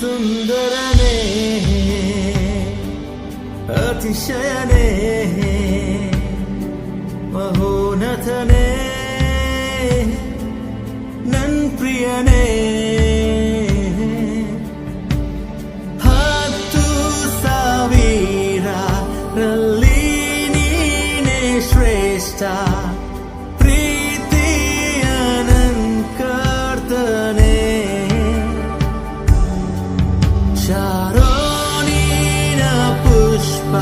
ಸುಂದರನೇ ಅತಿಶಯನೇ ಮಹೋನ್ನತನೇ ನನ್ ಪ್ರಿಯನೇ 10,000ರಲ್ಲಿ ನೀನೇ ಶ್ರೇಷ್ಠ ಪ್ರೀತಿಯ ನನ್ ಕರ್ತನೇ ಶಾರೋನಿನ ಪುಷ್ಪ